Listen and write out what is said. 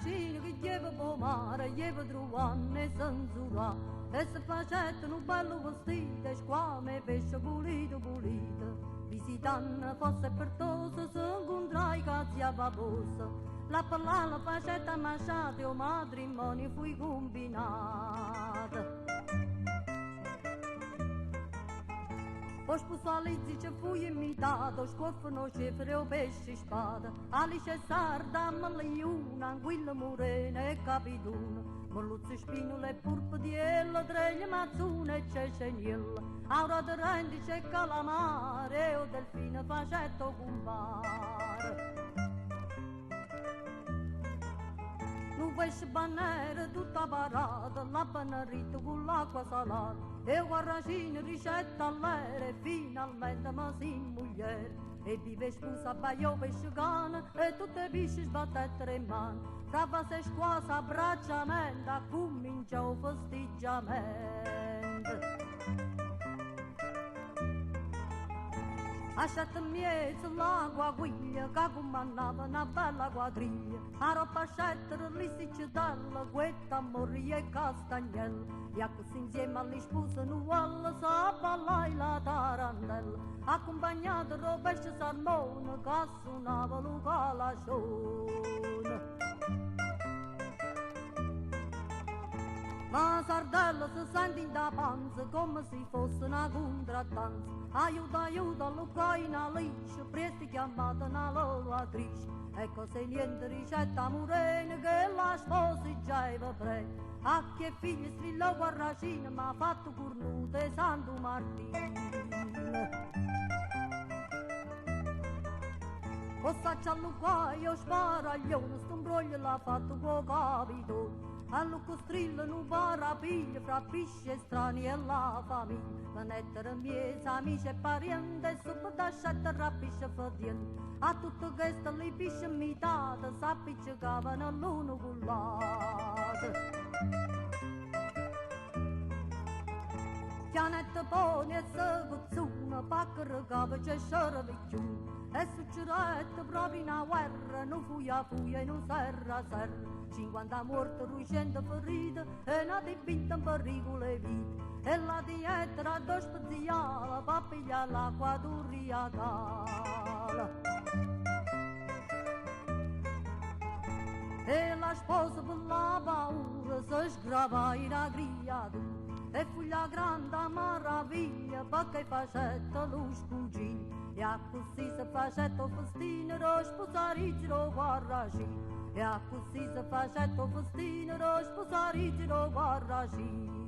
ragazzino che lleva pomare, lleva truanne e senzura, e se facettano un bello vestito, squame, pesce pulito, pulito. Visitando fosse per tosse, se incontrai cazzi a babosa, la parlala facetta masciata, o matrimonio fui combinata. Poi sposalizzi ci fui imitato, scoffano cifre o pesci spada, alice sarda, maliuna, anguilla morena e capituna, molluzzi spinule, purpo di ella, treglie mazzune e c'è scegnella, aura de rendi c'è calamare, o delfino facetto compare. Un pesce banere tutta parata, la panarita con l'acqua salata, e guarracino ricetta all'ere, finalmente ma si mugliere. E vive scusa baio pesce cane, e tutte le pesci sbattettere in mano. Stava se squasa abbracciamento, cominciò festeggiamento. Asciatta miezzo la guaguglia che comandava una bella quadriglia, a roba scettere lì si cedella, quetta morri e castagnella, e così insieme alle spose nuove sa ballai la tarantella, accompagnata da pesce salmone che suonava lo calascione. La sardella si sente in da panza come se fosse una contrattanza. Aiuta, aiuta, Lucaina liscia, presto chiamata una lavatrice. Ecco se niente ricetta morena che la sposa già aveva presa. A che figli strillo guarracina ma ha fatto cornute Santo Martino. Cossaccia a Lucaio sparaglione, sto imbroglio l'ha fatto con capitone. Allo costrillo non va rapiglia fra pesci strani e la famiglia. Venettere miei amici e parenti, e subito lasciate rapisce fadiente. A tutto questo le pesci imitate, s'appiccicavano l'uno con l'altro. Chianette poni e seguzzuna, pacca cava c'è scervicciuna. E succedette proprio una guerra, non fuia fuia e non serra serra. 50 morti, 200 feriti e una dipinta in pericolo e vita. E la dieta era da speziale per pigliare l'acqua d'Uriacala. E la sposa per la paura si sgrava in agriatura. E fu la grande maraviglia perché facetta lo scugino. E a così si facetta festino, lo sposariggio guarracino. E a così si facetta festino, lo sposariggio guarracino.